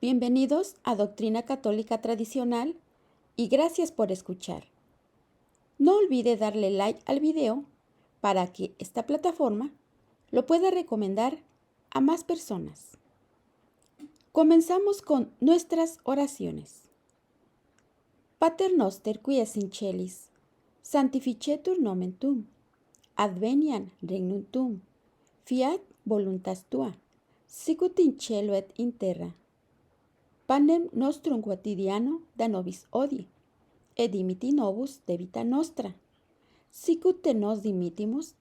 Bienvenidos a Doctrina Católica Tradicional y gracias por escuchar. No olvide darle like al video para que esta plataforma lo pueda recomendar a más personas. Comenzamos con nuestras oraciones. Pater noster qui es in celis, sanctificetur nomen tuum, adveniat regnum tuum, fiat voluntas tua, sicut in cielo et in terra. Panem nostrum quotidiano da nobis hodie, et dimiti nobis debita nostra, sicut te nos dimittimus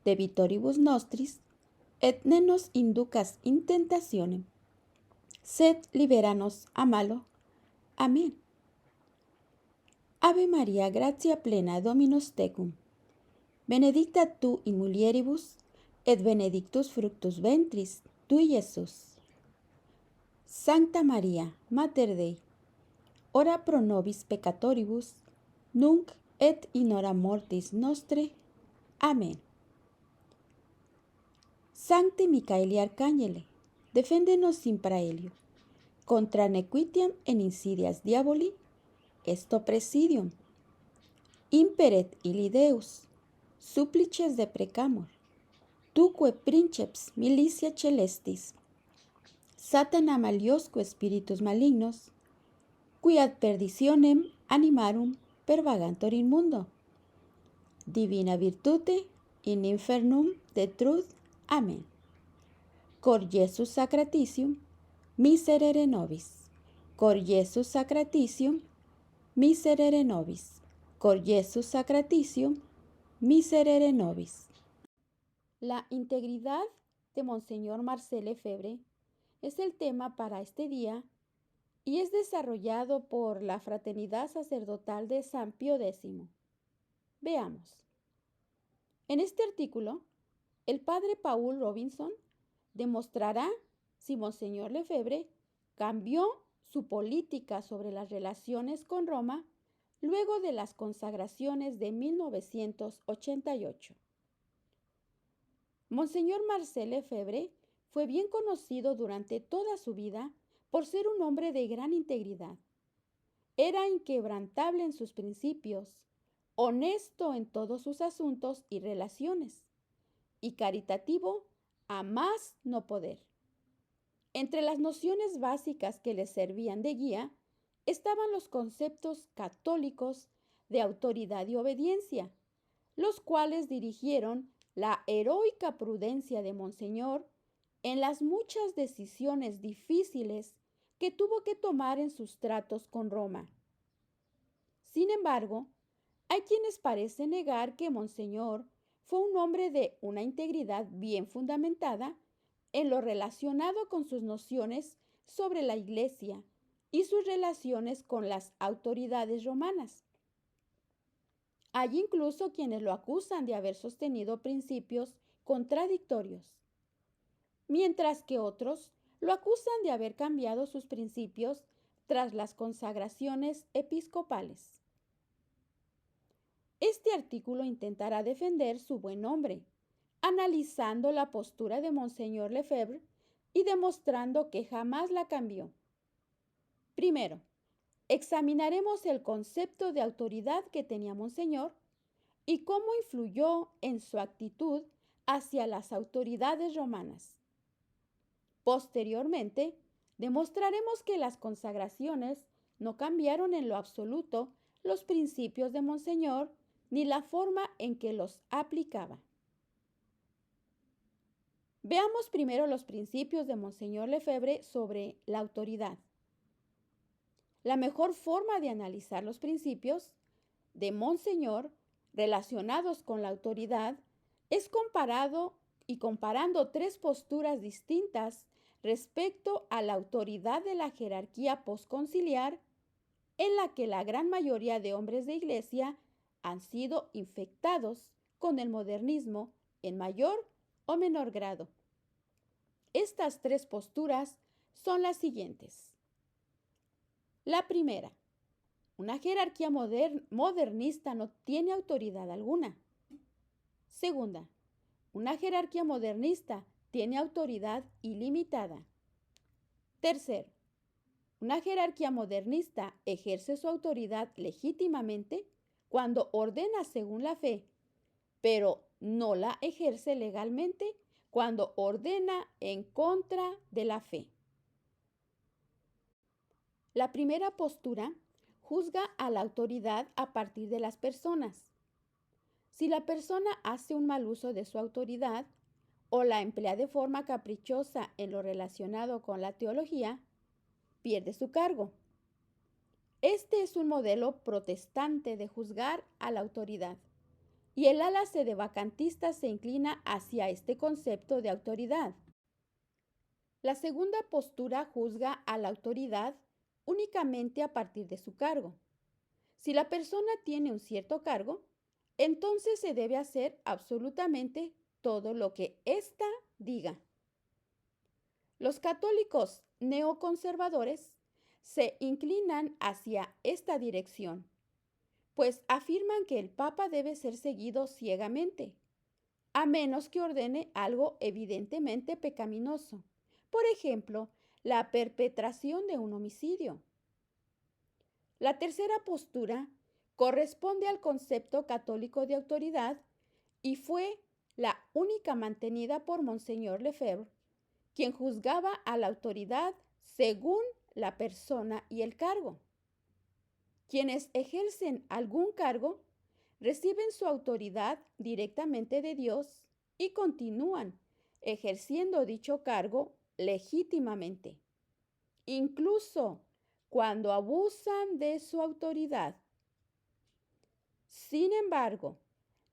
debitoribus nostris, et ne nos inducas in tentationem, sed libera nos a malo. Amén. Ave María, gratia plena, Dominus tecum, benedicta tu in mulieribus, et benedictus fructus ventris tui, Iesus. Sancta María, Mater Dei, ora pro nobis peccatoribus, nunc et in hora mortis nostre. Amén. Sancte Micaeli Arcángele, defendenos in praelio, contra nequitiam en insidias diaboli, esto presidium. Imperet illi Deus, supplices deprecamur, tuque princeps militia celestis, Satana maliosque spiritus malignos, qui ad perditionem animarum pervagantur in mundo. Divina virtute in infernum detruit. Amén. Cor Iesus sacratitium, miserere nobis. Cor Iesus sacratitium, miserere nobis. Cor Iesus sacratitium, miserere nobis. La integridad de Monseñor Marcel Lefebvre es el tema para este día y es desarrollado por la Fraternidad Sacerdotal de San Pío X. Veamos. En este artículo, el padre Paul Robinson demostrará si Monseñor Lefebvre cambió su política sobre las relaciones con Roma luego de las consagraciones de 1988. Monseñor Marcel Lefebvre fue bien conocido durante toda su vida por ser un hombre de gran integridad. Era inquebrantable en sus principios, honesto en todos sus asuntos y relaciones, y caritativo a más no poder. Entre las nociones básicas que le servían de guía estaban los conceptos católicos de autoridad y obediencia, los cuales dirigieron la heroica prudencia de Monseñor en las muchas decisiones difíciles que tuvo que tomar en sus tratos con Roma. Sin embargo, hay quienes parecen negar que Monseñor fue un hombre de una integridad bien fundamentada en lo relacionado con sus nociones sobre la Iglesia y sus relaciones con las autoridades romanas. Hay incluso quienes lo acusan de haber sostenido principios contradictorios, mientras que otros lo acusan de haber cambiado sus principios tras las consagraciones episcopales. Este artículo intentará defender su buen nombre, analizando la postura de Monseñor Lefebvre y demostrando que jamás la cambió. Primero, examinaremos el concepto de autoridad que tenía Monseñor y cómo influyó en su actitud hacia las autoridades romanas. Posteriormente, demostraremos que las consagraciones no cambiaron en lo absoluto los principios de Monseñor ni la forma en que los aplicaba. Veamos primero los principios de Monseñor Lefebvre sobre la autoridad. La mejor forma de analizar los principios de Monseñor relacionados con la autoridad es comparando tres posturas distintas respecto a la autoridad de la jerarquía posconciliar, en la que la gran mayoría de hombres de Iglesia han sido infectados con el modernismo en mayor o menor grado. Estas tres posturas son las siguientes. La primera, una jerarquía modernista no tiene autoridad alguna. Segunda, una jerarquía modernista tiene autoridad ilimitada. Tercero, Una jerarquía modernista ejerce su autoridad legítimamente cuando ordena según la fe, pero no la ejerce legalmente cuando ordena en contra de la fe. La primera postura juzga a la autoridad a partir de las personas. Si la persona hace un mal uso de su autoridad o la emplea de forma caprichosa en lo relacionado con la teología, pierde su cargo. Este es un modelo protestante de juzgar a la autoridad, y el ala sedevacantista se inclina hacia este concepto de autoridad. La segunda postura juzga a la autoridad únicamente a partir de su cargo. Si la persona tiene un cierto cargo, entonces se debe hacer absolutamente todo lo que ésta diga. Los católicos neoconservadores se inclinan hacia esta dirección, pues afirman que el Papa debe ser seguido ciegamente, a menos que ordene algo evidentemente pecaminoso, por ejemplo, la perpetración de un homicidio. La tercera postura corresponde al concepto católico de autoridad y fue la única mantenida por Monseñor Lefebvre, quien juzgaba a la autoridad según la persona y el cargo. Quienes ejercen algún cargo reciben su autoridad directamente de Dios y continúan ejerciendo dicho cargo legítimamente, incluso cuando abusan de su autoridad. Sin embargo,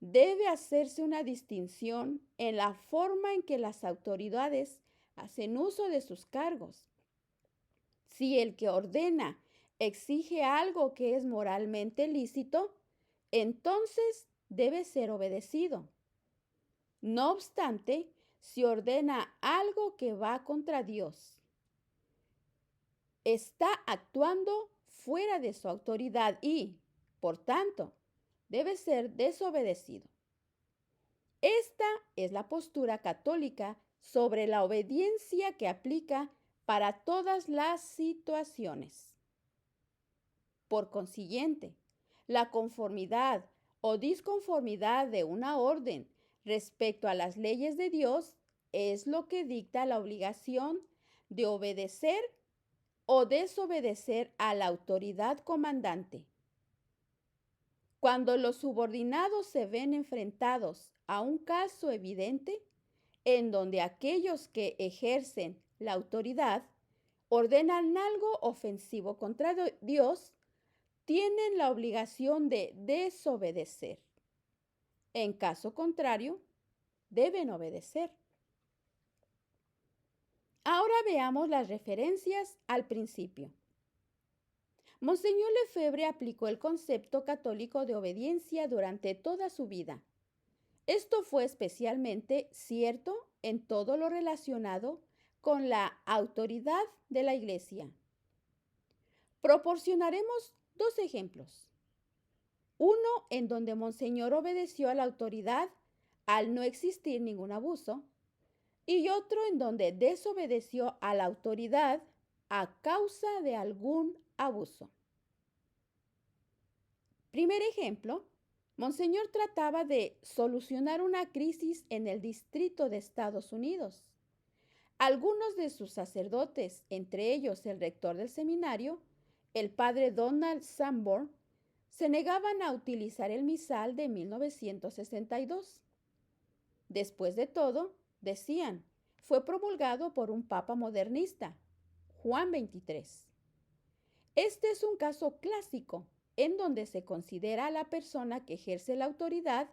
debe hacerse una distinción en la forma en que las autoridades hacen uso de sus cargos. Si el que ordena exige algo que es moralmente lícito, entonces debe ser obedecido. No obstante, si ordena algo que va contra Dios, está actuando fuera de su autoridad y, por tanto, debe ser desobedecido. Esta es la postura católica sobre la obediencia que aplica para todas las situaciones. Por consiguiente, la conformidad o disconformidad de una orden respecto a las leyes de Dios es lo que dicta la obligación de obedecer o desobedecer a la autoridad comandante. Cuando los subordinados se ven enfrentados a un caso evidente en donde aquellos que ejercen la autoridad ordenan algo ofensivo contra Dios, tienen la obligación de desobedecer. En caso contrario, deben obedecer. Ahora veamos las referencias al principio. Monseñor Lefebvre aplicó el concepto católico de obediencia durante toda su vida. Esto fue especialmente cierto en todo lo relacionado con la autoridad de la Iglesia. Proporcionaremos dos ejemplos. Uno en donde Monseñor obedeció a la autoridad al no existir ningún abuso, y otro en donde desobedeció a la autoridad a causa de algún abuso. Primer ejemplo, Monseñor trataba de solucionar una crisis en el Distrito de Estados Unidos. Algunos de sus sacerdotes, entre ellos el rector del seminario, el padre Donald Sanborn, se negaban a utilizar el misal de 1962. Después de todo, decían, fue promulgado por un papa modernista, Juan XXIII. Este es un caso clásico en donde se considera a la persona que ejerce la autoridad,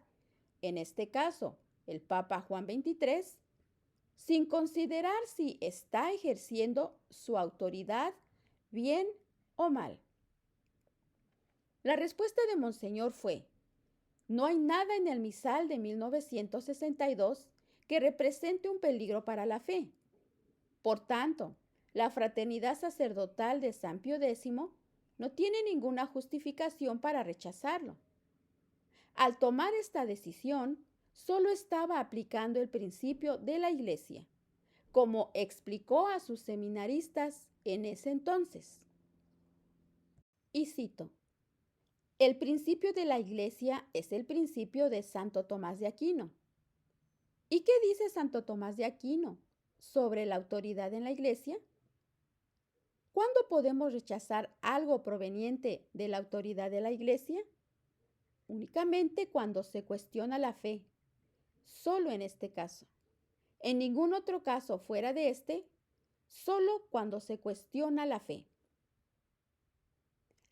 en este caso, el papa Juan XXIII, sin considerar si está ejerciendo su autoridad bien o mal. La respuesta de Monseñor fue, no hay nada en el misal de 1962 que represente un peligro para la fe. Por tanto, la fraternidad sacerdotal de San Pío X no tiene ninguna justificación para rechazarlo. Al tomar esta decisión, solo estaba aplicando el principio de la Iglesia, como explicó a sus seminaristas en ese entonces. Y cito, el principio de la Iglesia es el principio de Santo Tomás de Aquino. ¿Y qué dice Santo Tomás de Aquino sobre la autoridad en la Iglesia? ¿Cuándo podemos rechazar algo proveniente de la autoridad de la Iglesia? Únicamente cuando se cuestiona la fe. Solo en este caso. En ningún otro caso fuera de este, solo cuando se cuestiona la fe.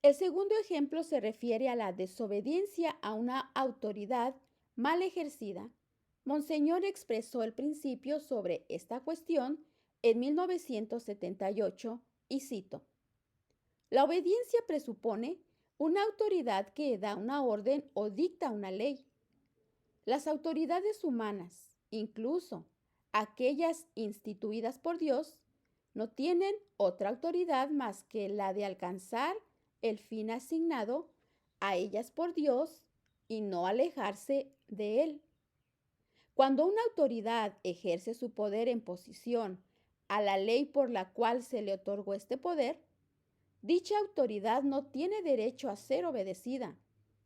El segundo ejemplo se refiere a la desobediencia a una autoridad mal ejercida. Monseñor expresó el principio sobre esta cuestión en 1978 y cito, la obediencia presupone una autoridad que da una orden o dicta una ley. Las autoridades humanas, incluso aquellas instituidas por Dios, no tienen otra autoridad más que la de alcanzar el fin asignado a ellas por Dios y no alejarse de él. Cuando una autoridad ejerce su poder en posición a la ley por la cual se le otorgó este poder, dicha autoridad no tiene derecho a ser obedecida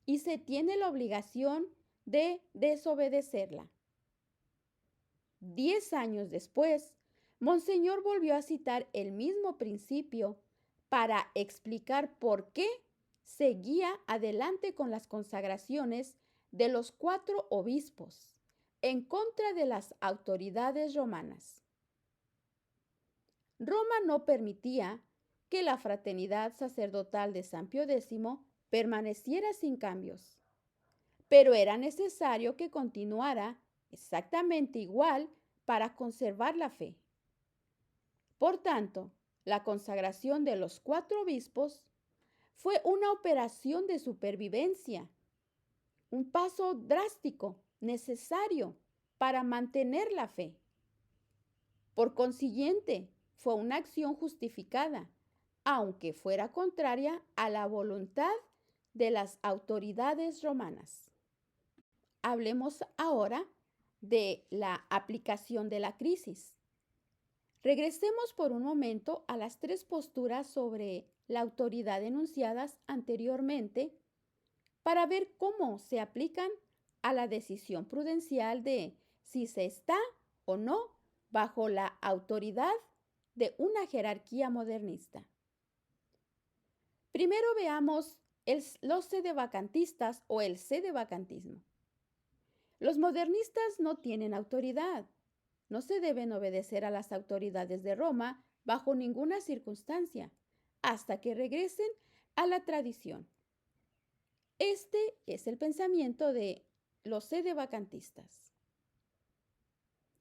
y se tiene la obligación de desobedecerla. 10 años después, Monseñor volvió a citar el mismo principio para explicar por qué seguía adelante con las consagraciones de los 4 obispos en contra de las autoridades romanas. Roma no permitía que la fraternidad sacerdotal de San Pío X permaneciera sin cambios, pero era necesario que continuara exactamente igual para conservar la fe. Por tanto, la consagración de los 4 obispos fue una operación de supervivencia, un paso drástico necesario para mantener la fe. Por consiguiente, fue una acción justificada, aunque fuera contraria a la voluntad de las autoridades romanas. Hablemos ahora de la aplicación de la crisis. Regresemos por un momento a las 3 posturas sobre la autoridad enunciadas anteriormente para ver cómo se aplican a la decisión prudencial de si se está o no bajo la autoridad de una jerarquía modernista. Primero veamos los sedevacantistas o el sedevacantismo. Los modernistas no tienen autoridad. No se deben obedecer a las autoridades de Roma bajo ninguna circunstancia, hasta que regresen a la tradición. Este es el pensamiento de los sedevacantistas.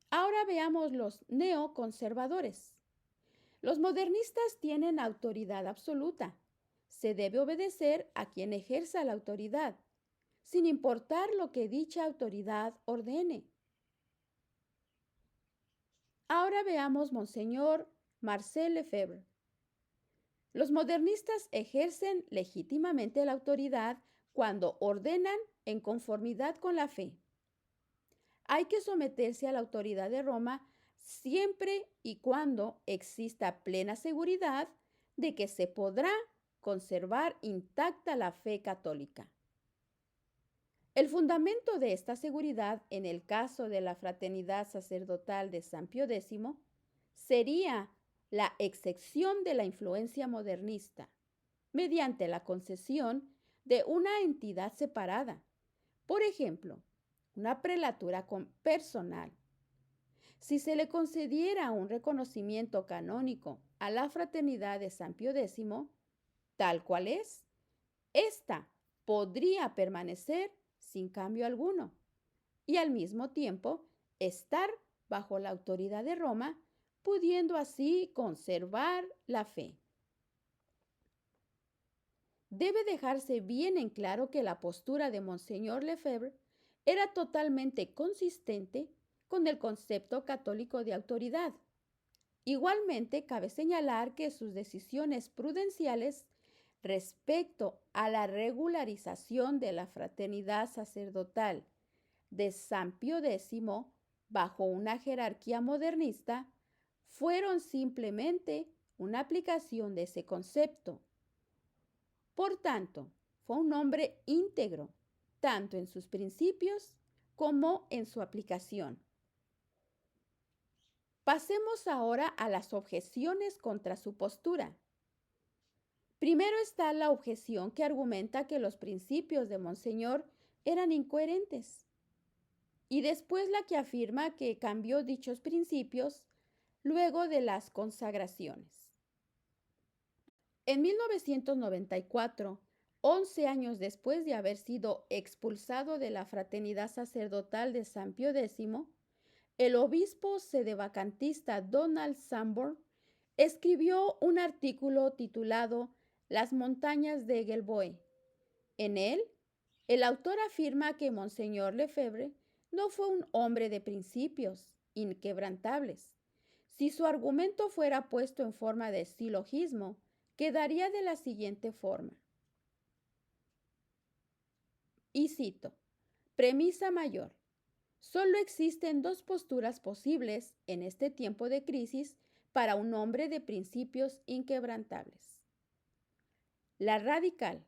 Ahora veamos los neoconservadores. Los modernistas tienen autoridad absoluta. Se debe obedecer a quien ejerza la autoridad, sin importar lo que dicha autoridad ordene. Ahora veamos Monseñor Marcel Lefebvre. Los modernistas ejercen legítimamente la autoridad cuando ordenan en conformidad con la fe. Hay que someterse a la autoridad de Roma siempre y cuando exista plena seguridad de que se podrá conservar intacta la fe católica. El fundamento de esta seguridad en el caso de la fraternidad sacerdotal de San Pío X sería la excepción de la influencia modernista mediante la concesión de una entidad separada, por ejemplo, una prelatura personal. Si se le concediera un reconocimiento canónico a la fraternidad de San Pío X, tal cual es, ésta podría permanecer sin cambio alguno y al mismo tiempo estar bajo la autoridad de Roma, pudiendo así conservar la fe. Debe dejarse bien en claro que la postura de Monseñor Lefebvre era totalmente consistente con el concepto católico de autoridad. Igualmente, cabe señalar que sus decisiones prudenciales respecto a la regularización de la fraternidad sacerdotal de San Pío X bajo una jerarquía modernista fueron simplemente una aplicación de ese concepto. Por tanto, fue un hombre íntegro, tanto en sus principios como en su aplicación. Pasemos ahora a las objeciones contra su postura. Primero está la objeción que argumenta que los principios de Monseñor eran incoherentes, y después la que afirma que cambió dichos principios luego de las consagraciones. En 1994, 11 años después de haber sido expulsado de la fraternidad sacerdotal de San Pío X, el obispo sedevacantista Donald Sanborn escribió un artículo titulado Las montañas de Gelboe. En él, el autor afirma que Monseñor Lefebvre no fue un hombre de principios inquebrantables. Si su argumento fuera puesto en forma de silogismo, quedaría de la siguiente forma. Y cito, premisa mayor. Solo existen dos posturas posibles en este tiempo de crisis para un hombre de principios inquebrantables. La radical,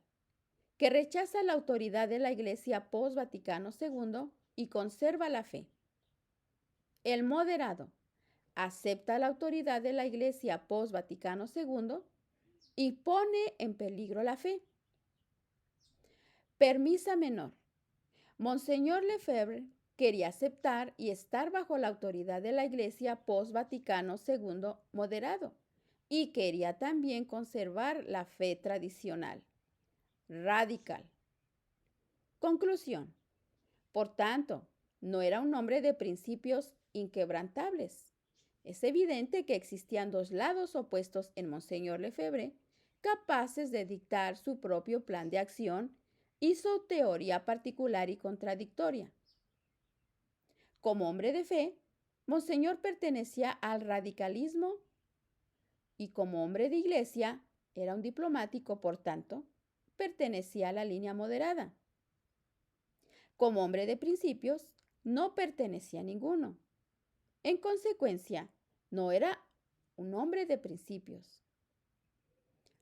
que rechaza la autoridad de la Iglesia post-Vaticano II y conserva la fe. El moderado, acepta la autoridad de la Iglesia post-Vaticano II y pone en peligro la fe. Permisa menor. Monseñor Lefebvre quería aceptar y estar bajo la autoridad de la Iglesia post-Vaticano II moderado y quería también conservar la fe tradicional. Radical. Conclusión. Por tanto, no era un hombre de principios inquebrantables. Es evidente que existían dos lados opuestos en Monseñor Lefebvre, capaces de dictar su propio plan de acción y su teoría particular y contradictoria. Como hombre de fe, Monseñor pertenecía al radicalismo y como hombre de iglesia, era un diplomático, por tanto, pertenecía a la línea moderada. Como hombre de principios, no pertenecía a ninguno. En consecuencia, no era un hombre de principios.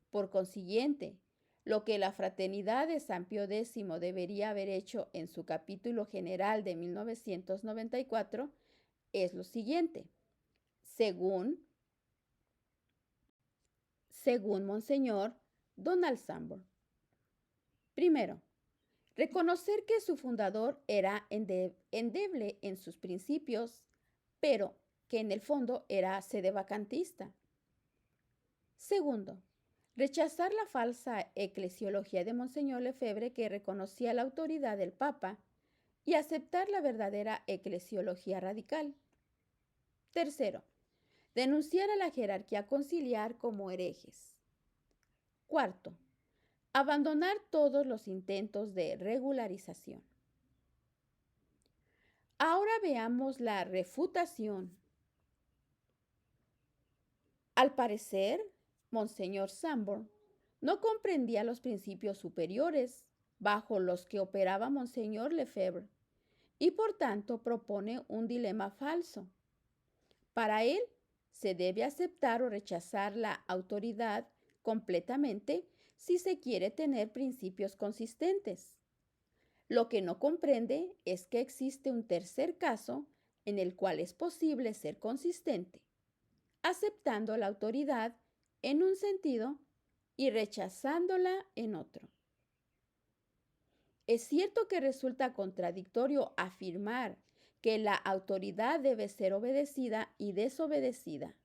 Por consiguiente, lo que la Fraternidad de San Pío X debería haber hecho en su capítulo general de 1994 es lo siguiente. Según Monseñor Donald Sanborn. Primero, reconocer que su fundador era endeble en sus principios, pero que en el fondo era sedevacantista. Segundo, rechazar la falsa eclesiología de Monseñor Lefebvre que reconocía la autoridad del Papa y aceptar la verdadera eclesiología radical. Tercero, denunciar a la jerarquía conciliar como herejes. Cuarto, abandonar todos los intentos de regularización. Ahora veamos la refutación. Al parecer, Monseñor Sanborn no comprendía los principios superiores bajo los que operaba Monseñor Lefebvre y por tanto propone un dilema falso. Para él, se debe aceptar o rechazar la autoridad completamente si se quiere tener principios consistentes. Lo que no comprende es que existe un tercer caso en el cual es posible ser consistente, aceptando la autoridad en un sentido y rechazándola en otro. Es cierto que resulta contradictorio afirmar que la autoridad debe ser obedecida y desobedecida.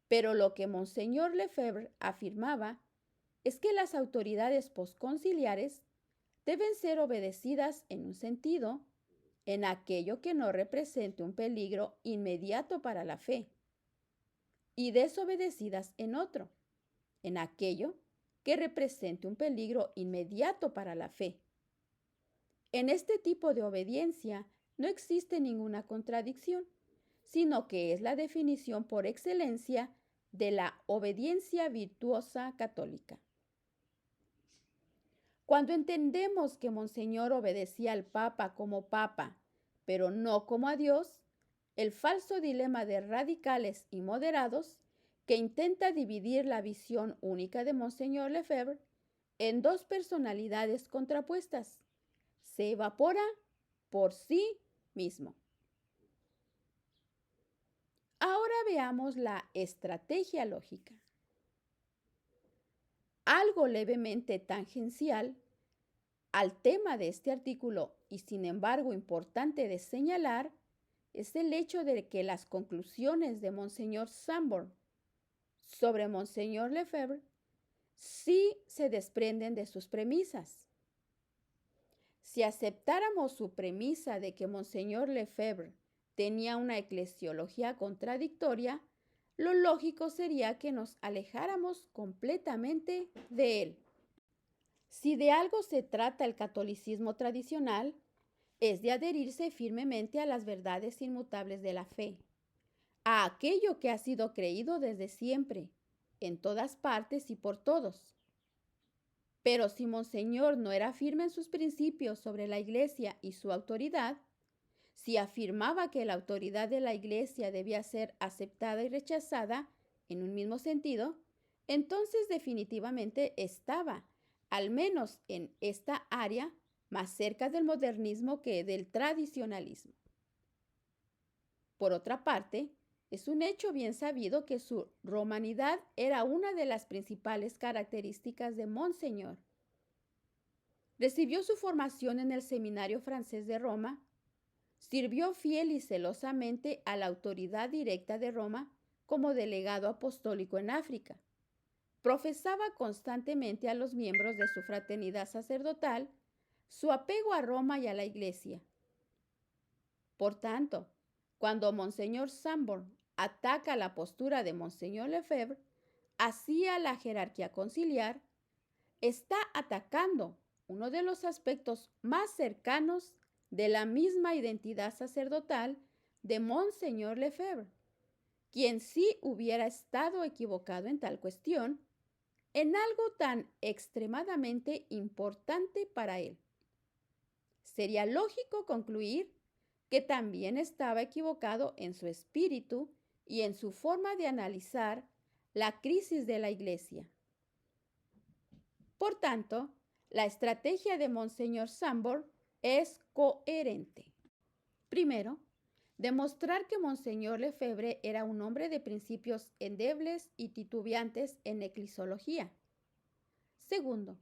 Pero lo que Monseñor Lefebvre afirmaba es que las autoridades posconciliares deben ser obedecidas en un sentido, en aquello que no represente un peligro inmediato para la fe, y desobedecidas en otro, en aquello que represente un peligro inmediato para la fe. En este tipo de obediencia no existe ninguna contradicción, sino que es la definición por excelencia de la obediencia virtuosa católica. Cuando entendemos que Monseñor obedecía al Papa como Papa, pero no como a Dios, el falso dilema de radicales y moderados que intenta dividir la visión única de Monseñor Lefebvre en dos personalidades contrapuestas. Se evapora por sí mismo. Ahora veamos la estrategia lógica. Algo levemente tangencial al tema de este artículo y sin embargo importante de señalar es el hecho de que las conclusiones de Monseñor Sanborn sobre Monseñor Lefebvre sí se desprenden de sus premisas. Si aceptáramos su premisa de que Monseñor Lefebvre tenía una eclesiología contradictoria, lo lógico sería que nos alejáramos completamente de él. Si de algo se trata el catolicismo tradicional, es de adherirse firmemente a las verdades inmutables de la fe, a aquello que ha sido creído desde siempre, en todas partes y por todos. Pero si Monseñor no era firme en sus principios sobre la Iglesia y su autoridad, si afirmaba que la autoridad de la Iglesia debía ser aceptada y rechazada en un mismo sentido, entonces definitivamente estaba, al menos en esta área, más cerca del modernismo que del tradicionalismo. Por otra parte, es un hecho bien sabido que su romanidad era una de las principales características de Monseñor. Recibió su formación en el Seminario Francés de Roma, sirvió fiel y celosamente a la autoridad directa de Roma como delegado apostólico en África. Profesaba constantemente a los miembros de su fraternidad sacerdotal su apego a Roma y a la Iglesia. Por tanto, cuando Monseñor Sanborn ataca la postura de Monseñor Lefebvre hacia la jerarquía conciliar, está atacando uno de los aspectos más cercanos de la misma identidad sacerdotal de Monseñor Lefebvre, quien sí hubiera estado equivocado en tal cuestión, en algo tan extremadamente importante para él. Sería lógico concluir que también estaba equivocado en su espíritu y en su forma de analizar la crisis de la Iglesia. Por tanto, la estrategia de Monseñor Sanborn es coherente. Primero, demostrar que Monseñor Lefebvre era un hombre de principios endebles y titubeantes en eclesiología. Segundo,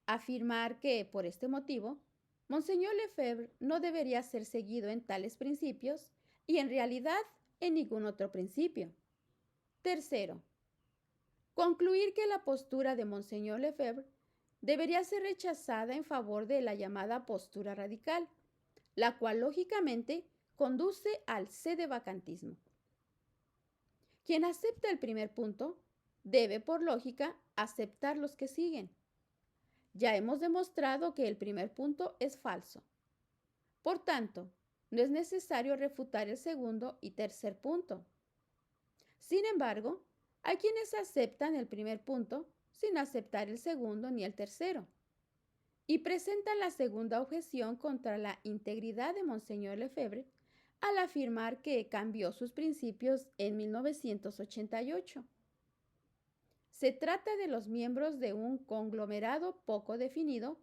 afirmar que, por este motivo, Monseñor Lefebvre no debería ser seguido en tales principios y en realidad en ningún otro principio. Tercero, concluir que la postura de Monseñor Lefebvre debería ser rechazada en favor de la llamada postura radical, la cual lógicamente conduce al sedevacantismo. Quien acepta el primer punto debe, por lógica, aceptar los que siguen. Ya hemos demostrado que el primer punto es falso. Por tanto, no es necesario refutar el segundo y tercer punto. Sin embargo, hay quienes aceptan el primer punto sin aceptar el segundo ni el tercero, y presentan la segunda objeción contra la integridad de Monseñor Lefebvre al afirmar que cambió sus principios en 1988. Se trata de los miembros de un conglomerado poco definido,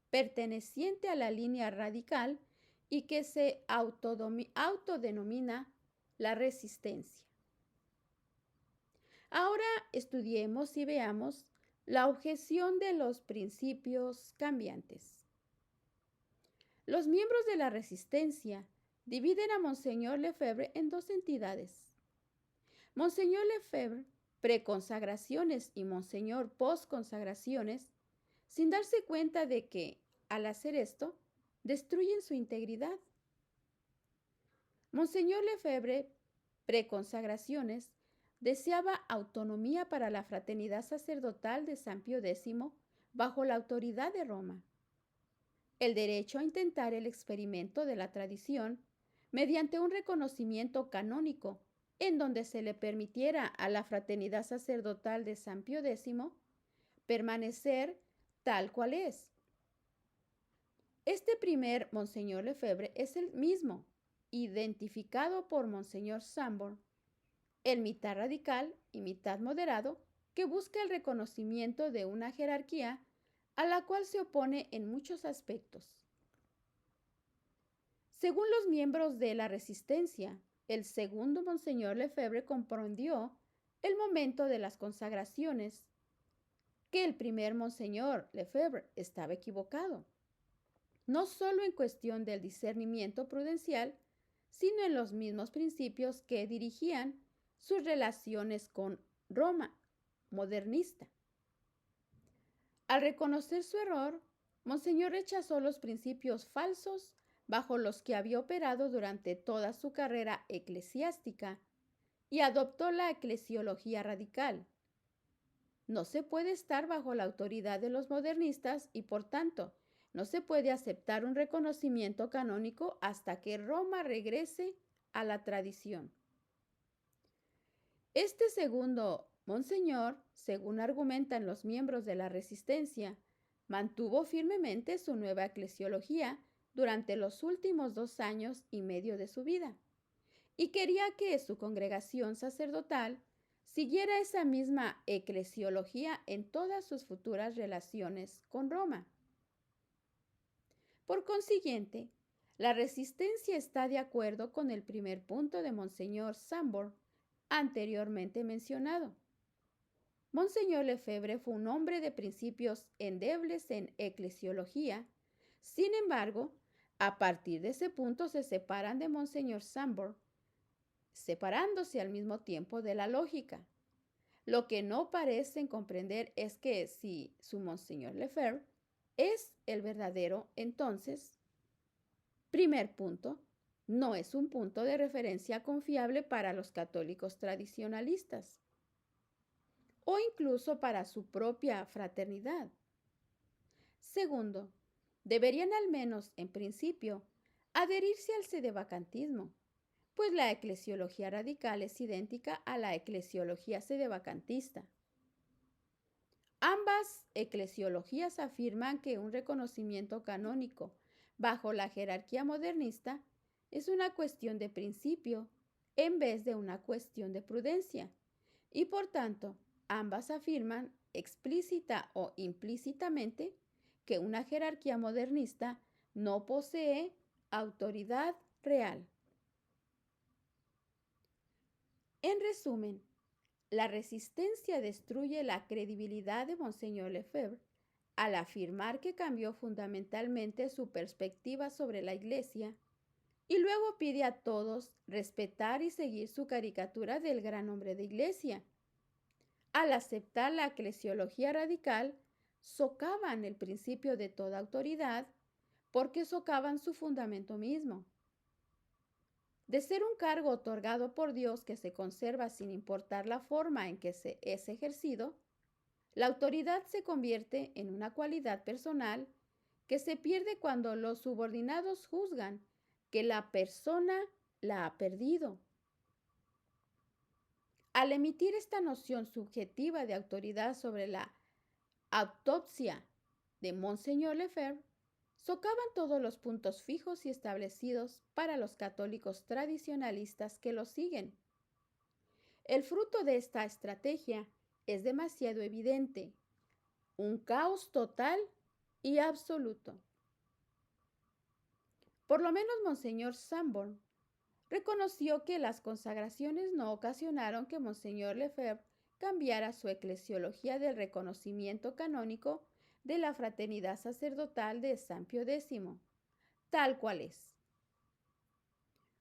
perteneciente a la línea radical y que se autodenomina la resistencia. Ahora estudiemos y veamos la objeción de los principios cambiantes. Los miembros de la resistencia dividen a Monseñor Lefebvre en dos entidades. Monseñor Lefebvre, preconsagraciones, y Monseñor postconsagraciones, sin darse cuenta de que, al hacer esto, destruyen su integridad. Monseñor Lefebvre, preconsagraciones, deseaba autonomía para la fraternidad sacerdotal de San Pío X bajo la autoridad de Roma, el derecho a intentar el experimento de la tradición mediante un reconocimiento canónico en donde se le permitiera a la fraternidad sacerdotal de San Pío X permanecer tal cual es. Este primer Monseñor Lefebvre es el mismo identificado por Monseñor Sanborn, el mitad radical y mitad moderado, que busca el reconocimiento de una jerarquía a la cual se opone en muchos aspectos. Según los miembros de la Resistencia, el segundo Monseñor Lefebvre comprendió el momento de las consagraciones, que el primer Monseñor Lefebvre estaba equivocado, no solo en cuestión del discernimiento prudencial, sino en los mismos principios que dirigían sus relaciones con Roma modernista. Al reconocer su error, Monseñor rechazó los principios falsos bajo los que había operado durante toda su carrera eclesiástica y adoptó la eclesiología radical. No se puede estar bajo la autoridad de los modernistas y, por tanto, no se puede aceptar un reconocimiento canónico hasta que Roma regrese a la tradición. Este segundo Monseñor, según argumentan los miembros de la Resistencia, mantuvo firmemente su nueva eclesiología durante los últimos 2 años y medio de su vida y quería que su congregación sacerdotal siguiera esa misma eclesiología en todas sus futuras relaciones con Roma. Por consiguiente, la Resistencia está de acuerdo con el primer punto de Monseñor Sanborn, anteriormente mencionado. Monseñor Lefebvre fue un hombre de principios endebles en eclesiología. Sin embargo, a partir de ese punto se separan de Monseñor Sanborn, separándose al mismo tiempo de la lógica. Lo que no parecen comprender es que si su Monseñor Lefebvre es el verdadero, entonces, primer punto, no es un punto de referencia confiable para los católicos tradicionalistas o incluso para su propia fraternidad. Segundo, deberían al menos en principio adherirse al sedevacantismo, pues la eclesiología radical es idéntica a la eclesiología sedevacantista. Ambas eclesiologías afirman que un reconocimiento canónico bajo la jerarquía modernista es una cuestión de principio en vez de una cuestión de prudencia, y por tanto, ambas afirman explícita o implícitamente que una jerarquía modernista no posee autoridad real. En resumen, la Resistencia destruye la credibilidad de Monseñor Lefebvre al afirmar que cambió fundamentalmente su perspectiva sobre la Iglesia y luego pide a todos respetar y seguir su caricatura del gran hombre de Iglesia. Al aceptar la eclesiología radical, socavan el principio de toda autoridad porque socavan su fundamento mismo. De ser un cargo otorgado por Dios que se conserva sin importar la forma en que es ejercido, la autoridad se convierte en una cualidad personal que se pierde cuando los subordinados juzgan que la persona la ha perdido. Al emitir esta noción subjetiva de autoridad sobre la autopsia de Monseñor Lefebvre, socavan todos los puntos fijos y establecidos para los católicos tradicionalistas que lo siguen. El fruto de esta estrategia es demasiado evidente, un caos total y absoluto. Por lo menos Monseñor Sanborn reconoció que las consagraciones no ocasionaron que Monseñor Lefebvre cambiara su eclesiología del reconocimiento canónico de la fraternidad sacerdotal de San Pío X, tal cual es.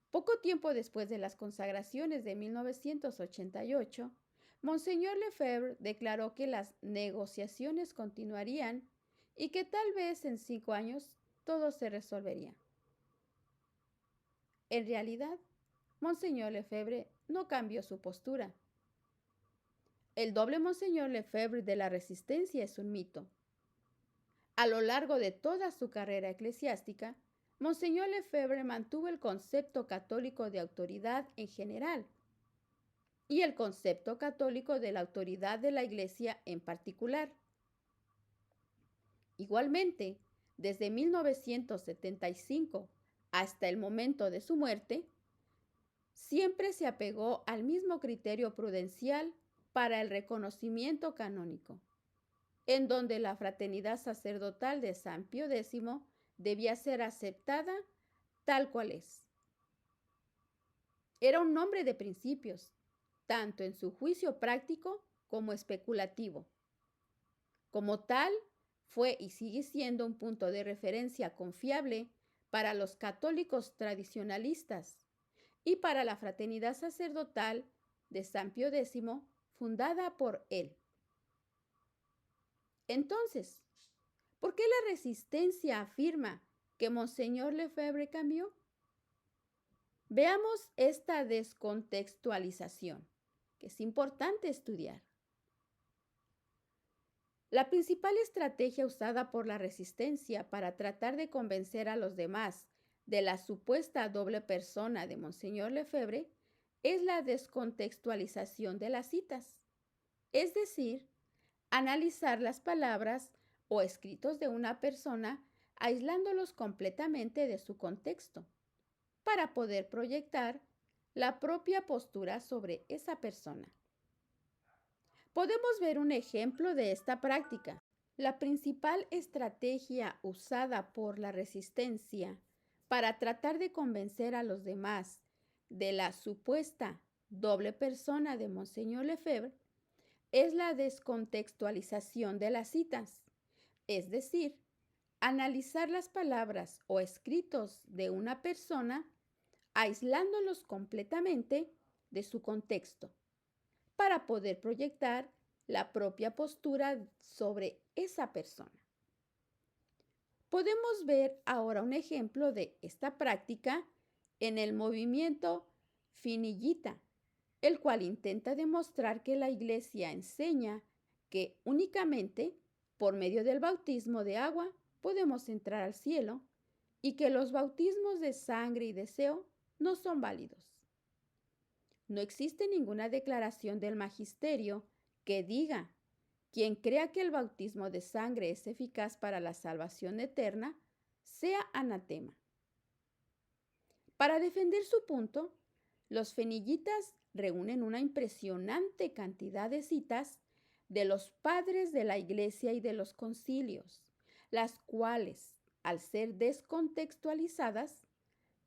Poco tiempo después de las consagraciones de 1988, Monseñor Lefebvre declaró que las negociaciones continuarían y que tal vez en 5 años todo se resolvería. En realidad, Monseñor Lefebvre no cambió su postura. El doble Monseñor Lefebvre de la Resistencia es un mito. A lo largo de toda su carrera eclesiástica, Monseñor Lefebvre mantuvo el concepto católico de autoridad en general y el concepto católico de la autoridad de la Iglesia en particular. Igualmente, desde 1975 hasta el momento de su muerte, siempre se apegó al mismo criterio prudencial para el reconocimiento canónico, en donde la fraternidad sacerdotal de San Pío X debía ser aceptada tal cual es. Era un hombre de principios, tanto en su juicio práctico como especulativo. Como tal, fue y sigue siendo un punto de referencia confiable para los católicos tradicionalistas y para la fraternidad sacerdotal de San Pío X, fundada por él. Entonces, ¿por qué la resistencia afirma que Monseñor Lefebvre cambió? Veamos esta descontextualización, que es importante estudiar. La principal estrategia usada por la resistencia para tratar de convencer a los demás de la supuesta doble persona de Monseñor Lefebvre es la descontextualización de las citas, es decir, analizar las palabras o escritos de una persona aislándolos completamente de su contexto, para poder proyectar la propia postura sobre esa persona. Podemos ver un ejemplo de esta práctica. La principal estrategia usada por la resistencia para tratar de convencer a los demás de la supuesta doble persona de Monseñor Lefebvre es la descontextualización de las citas, es decir, analizar las palabras o escritos de una persona aislándolos completamente de su contexto, para poder proyectar la propia postura sobre esa persona. Podemos ver ahora un ejemplo de esta práctica en el movimiento Finillita, el cual intenta demostrar que la Iglesia enseña que únicamente por medio del bautismo de agua podemos entrar al cielo y que los bautismos de sangre y deseo no son válidos. No existe ninguna declaración del magisterio que diga: quien crea que el bautismo de sangre es eficaz para la salvación eterna, sea anatema. Para defender su punto, los fenillitas reúnen una impresionante cantidad de citas de los padres de la Iglesia y de los concilios, las cuales, al ser descontextualizadas,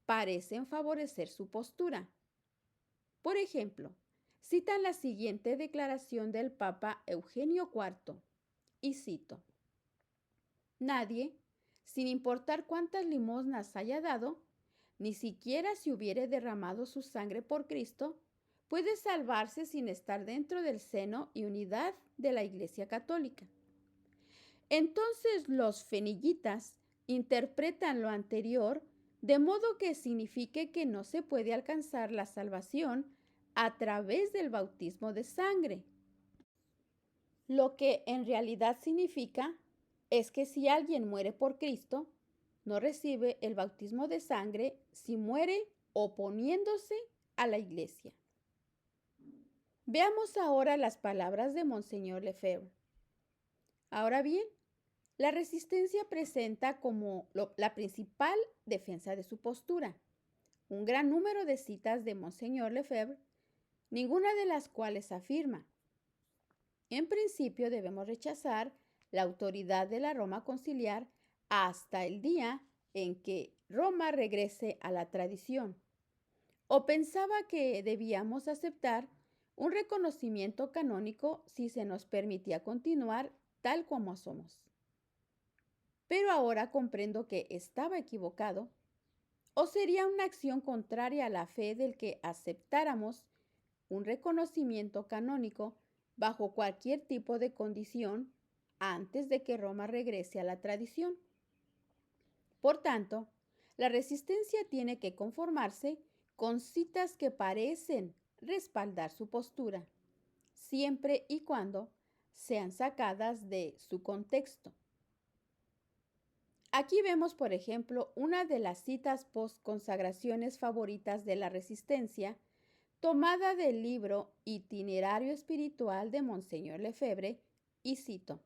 parecen favorecer su postura. Por ejemplo, citan la siguiente declaración del Papa Eugenio IV, y cito: nadie, sin importar cuántas limosnas haya dado, ni siquiera si hubiere derramado su sangre por Cristo, puede salvarse sin estar dentro del seno y unidad de la Iglesia Católica. Entonces los fenillitas interpretan lo anterior de modo que signifique que no se puede alcanzar la salvación a través del bautismo de sangre. Lo que en realidad significa es que si alguien muere por Cristo, no recibe el bautismo de sangre si muere oponiéndose a la Iglesia. Veamos ahora las palabras de Monseñor Lefebvre. Ahora bien, la resistencia presenta como la principal defensa de su postura un gran número de citas de Monseñor Lefebvre, ninguna de las cuales afirma: en principio debemos rechazar la autoridad de la Roma conciliar hasta el día en que Roma regrese a la tradición. O pensaba que debíamos aceptar un reconocimiento canónico si se nos permitía continuar tal como somos. Pero ahora comprendo que estaba equivocado, o sería una acción contraria a la fe del que aceptáramos un reconocimiento canónico bajo cualquier tipo de condición antes de que Roma regrese a la tradición. Por tanto, la resistencia tiene que conformarse con citas que parecen respaldar su postura, siempre y cuando sean sacadas de su contexto. Aquí vemos, por ejemplo, una de las citas post-consagraciones favoritas de la resistencia, tomada del libro Itinerario Espiritual de Monseñor Lefebvre, y cito: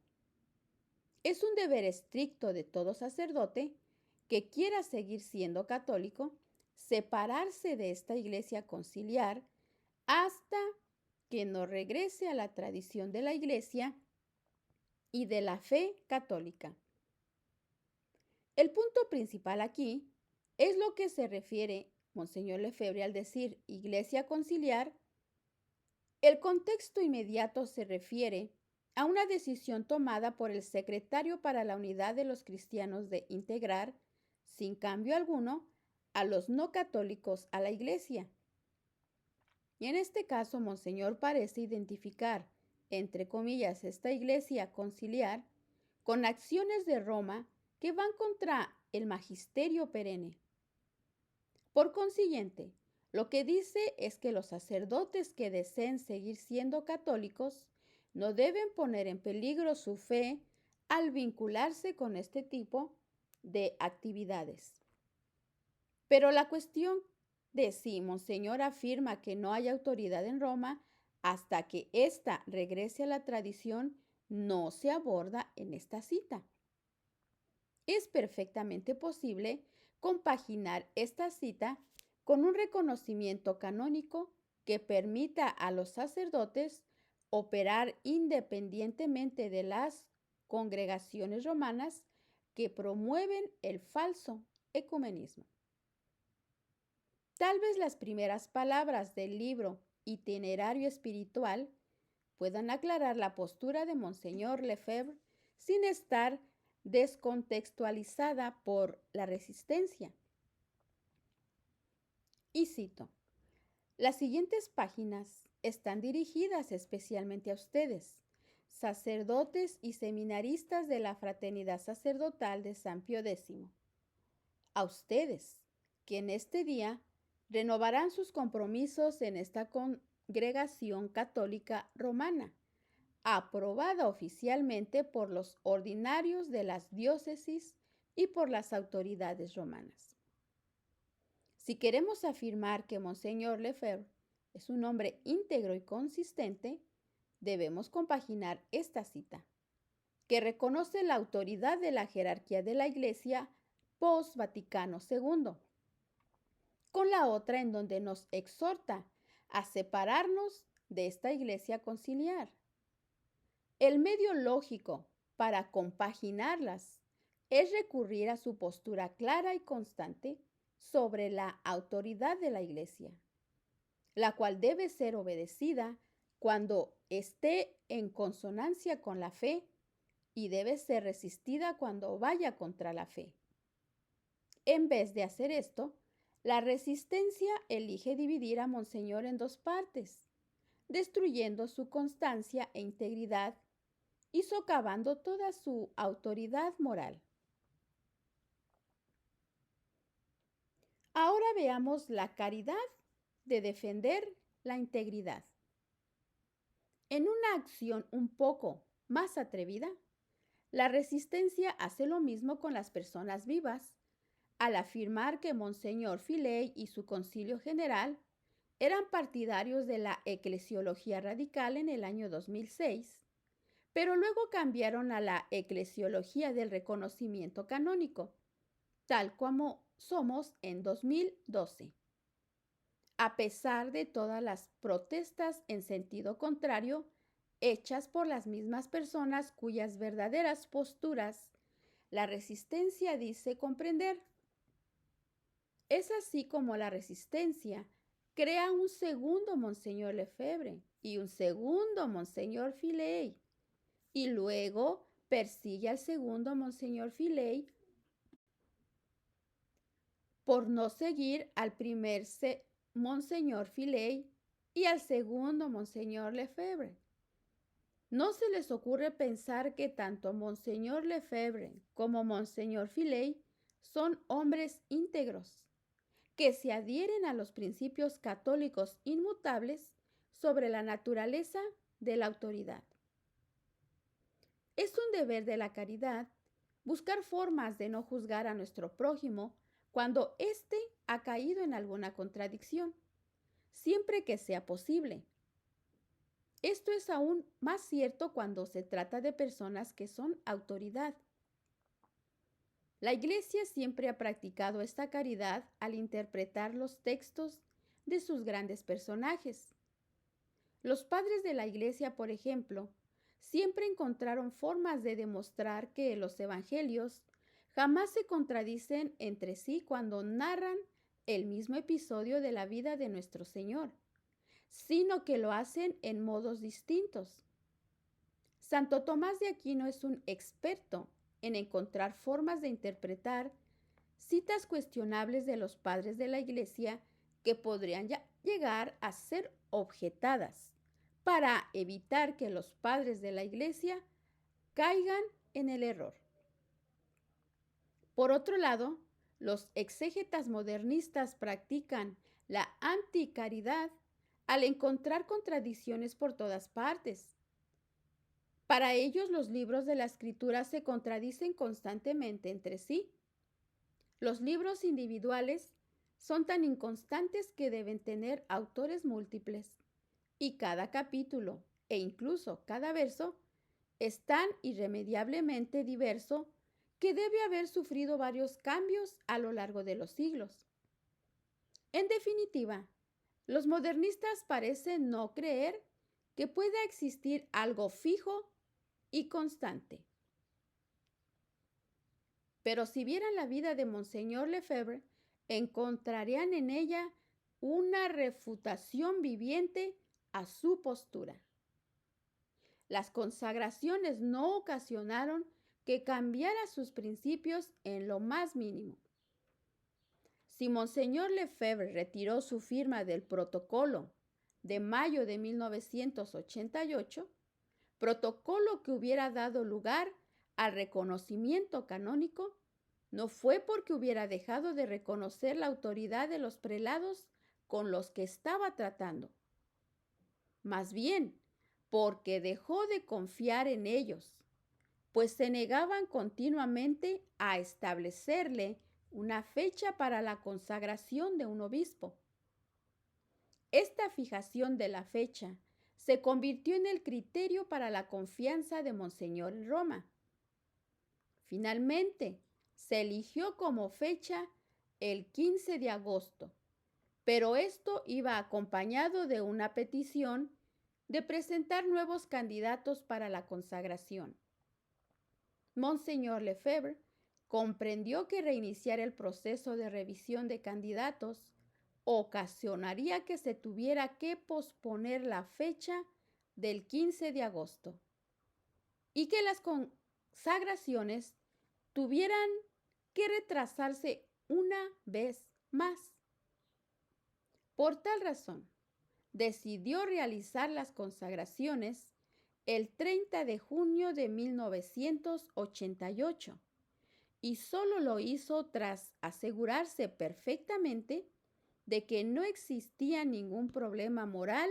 es un deber estricto de todo sacerdote que quiera seguir siendo católico, separarse de esta iglesia conciliar hasta que no regrese a la tradición de la iglesia y de la fe católica. El punto principal aquí es lo que se refiere Monseñor Lefebvre al decir iglesia conciliar. El contexto inmediato se refiere a una decisión tomada por el secretario para la unidad de los cristianos de integrar, sin cambio alguno, a los no católicos a la iglesia. Y en este caso, Monseñor parece identificar, entre comillas, esta iglesia conciliar con acciones de Roma que van contra el magisterio perenne. Por consiguiente, lo que dice es que los sacerdotes que deseen seguir siendo católicos no deben poner en peligro su fe al vincularse con este tipo de actividades. Pero la cuestión de si Monseñor afirma que no hay autoridad en Roma hasta que ésta regrese a la tradición no se aborda en esta cita. Es perfectamente posible compaginar esta cita con un reconocimiento canónico que permita a los sacerdotes operar independientemente de las congregaciones romanas que promueven el falso ecumenismo. Tal vez las primeras palabras del libro Itinerario Espiritual puedan aclarar la postura de Monseñor Lefebvre sin estar descontextualizada por la resistencia. Y cito, las siguientes páginas están dirigidas especialmente a ustedes, sacerdotes y seminaristas de la Fraternidad Sacerdotal de San Pío X. A ustedes, que en este día renovarán sus compromisos en esta congregación católica romana, aprobada oficialmente por los ordinarios de las diócesis y por las autoridades romanas. Si queremos afirmar que Monseñor Lefebvre es un hombre íntegro y consistente, debemos compaginar esta cita, que reconoce la autoridad de la jerarquía de la Iglesia post-Vaticano II, con la otra en donde nos exhorta a separarnos de esta Iglesia conciliar. El medio lógico para compaginarlas es recurrir a su postura clara y constante sobre la autoridad de la Iglesia, la cual debe ser obedecida cuando esté en consonancia con la fe y debe ser resistida cuando vaya contra la fe. En vez de hacer esto, la resistencia elige dividir a Monseñor en dos partes, destruyendo su constancia e integridad y socavando toda su autoridad moral. Ahora veamos la caridad de defender la integridad. En una acción un poco más atrevida, la resistencia hace lo mismo con las personas vivas, al afirmar que Monseñor Filey y su Concilio General eran partidarios de la eclesiología radical en el año 2006, pero luego cambiaron a la eclesiología del reconocimiento canónico, tal como somos en 2012. A pesar de todas las protestas en sentido contrario, hechas por las mismas personas cuyas verdaderas posturas la resistencia dice comprender. Es así como la resistencia crea un segundo Monseñor Lefebvre y un segundo Monseñor Filey, y luego persigue al segundo Monseñor Filey por no seguir al primer Monseñor Filey y al segundo Monseñor Lefebvre. No se les ocurre pensar que tanto Monseñor Lefebvre como Monseñor Filey son hombres íntegros, que se adhieren a los principios católicos inmutables sobre la naturaleza de la autoridad. Es un deber de la caridad buscar formas de no juzgar a nuestro prójimo cuando éste ha caído en alguna contradicción, siempre que sea posible. Esto es aún más cierto cuando se trata de personas que son autoridad. La Iglesia siempre ha practicado esta caridad al interpretar los textos de sus grandes personajes. Los padres de la Iglesia, por ejemplo, siempre encontraron formas de demostrar que los evangelios jamás se contradicen entre sí cuando narran el mismo episodio de la vida de nuestro Señor, sino que lo hacen en modos distintos. Santo Tomás de Aquino es un experto en encontrar formas de interpretar citas cuestionables de los padres de la Iglesia que podrían llegar a ser objetadas para evitar que los padres de la Iglesia caigan en el error. Por otro lado, los exégetas modernistas practican la anticaridad al encontrar contradicciones por todas partes. Para ellos, los libros de la Escritura se contradicen constantemente entre sí. Los libros individuales son tan inconstantes que deben tener autores múltiples, y cada capítulo e incluso cada verso es tan irremediablemente diverso que debe haber sufrido varios cambios a lo largo de los siglos. En definitiva, los modernistas parecen no creer que pueda existir algo fijo y constante. Pero si vieran la vida de Monseñor Lefebvre, encontrarían en ella una refutación viviente a su postura. Las consagraciones no ocasionaron que cambiara sus principios en lo más mínimo. Si Monseñor Lefebvre retiró su firma del protocolo de mayo de 1988, protocolo que hubiera dado lugar al reconocimiento canónico, no fue porque hubiera dejado de reconocer la autoridad de los prelados con los que estaba tratando. Más bien, porque dejó de confiar en ellos, pues se negaban continuamente a establecerle una fecha para la consagración de un obispo. Esta fijación de la fecha se convirtió en el criterio para la confianza de Monseñor en Roma. Finalmente, se eligió como fecha el 15 de agosto, pero esto iba acompañado de una petición de presentar nuevos candidatos para la consagración. Monseñor Lefebvre comprendió que reiniciar el proceso de revisión de candidatos ocasionaría que se tuviera que posponer la fecha del 15 de agosto y que las consagraciones tuvieran que retrasarse una vez más. Por tal razón, decidió realizar las consagraciones el 30 de junio de 1988 y solo lo hizo tras asegurarse perfectamente de que no existía ningún problema moral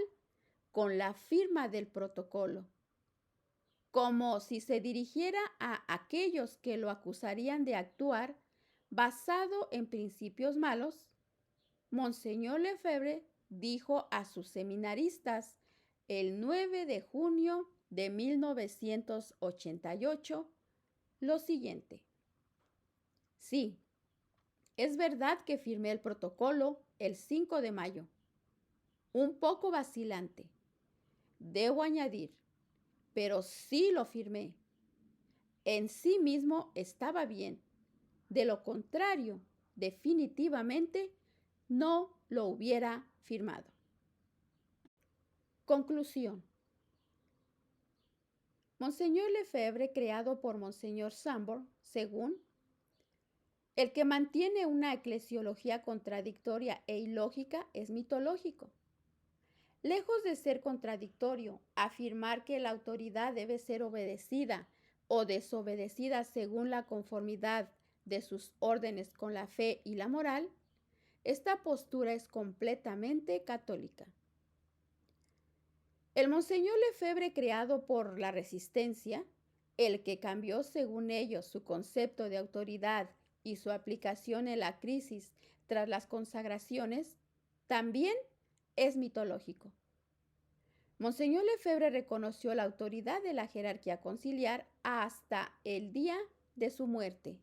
con la firma del protocolo. Como si se dirigiera a aquellos que lo acusarían de actuar basado en principios malos, Monseñor Lefebvre dijo a sus seminaristas el 9 de junio de 1988 lo siguiente: sí, es verdad que firmé el protocolo el 5 de mayo, un poco vacilante, debo añadir, pero sí lo firmé. En sí mismo estaba bien. De lo contrario, definitivamente no lo hubiera firmado. Conclusión. Monseñor Lefebvre, creado por Monseñor Sambor, según el que mantiene una eclesiología contradictoria e ilógica, es mitológico. Lejos de ser contradictorio, afirmar que la autoridad debe ser obedecida o desobedecida según la conformidad de sus órdenes con la fe y la moral, esta postura es completamente católica. El Monseñor Lefebvre, creado por la Resistencia, el que cambió según ellos su concepto de autoridad y su aplicación en la crisis tras las consagraciones, también es mitológico. Monseñor Lefebvre reconoció la autoridad de la jerarquía conciliar hasta el día de su muerte.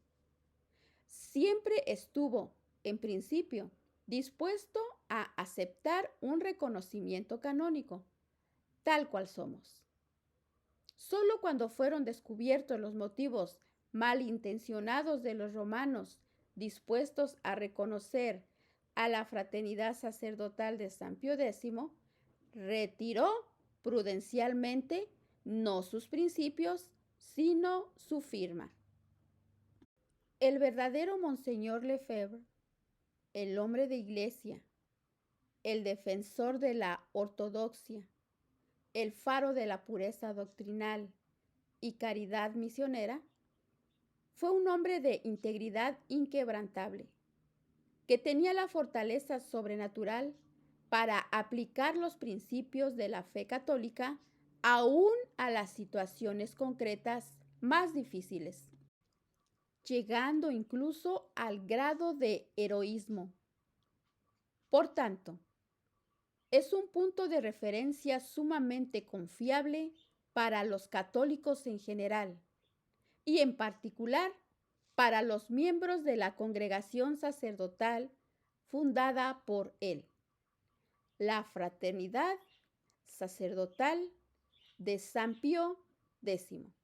siempre estuvo, en principio, dispuesto a aceptar un reconocimiento canónico, tal cual somos. Solo cuando fueron descubiertos los motivos malintencionados de los romanos dispuestos a reconocer a la fraternidad sacerdotal de San Pío X, retiró prudencialmente no sus principios, sino su firma. El verdadero Monseñor Lefebvre, el hombre de iglesia, el defensor de la ortodoxia, el faro de la pureza doctrinal y caridad misionera, fue un hombre de integridad inquebrantable, que tenía la fortaleza sobrenatural para aplicar los principios de la fe católica aún a las situaciones concretas más difíciles, llegando incluso al grado de heroísmo. Por tanto, es un punto de referencia sumamente confiable para los católicos en general y en particular para los miembros de la congregación sacerdotal fundada por él, la Fraternidad Sacerdotal de San Pío X.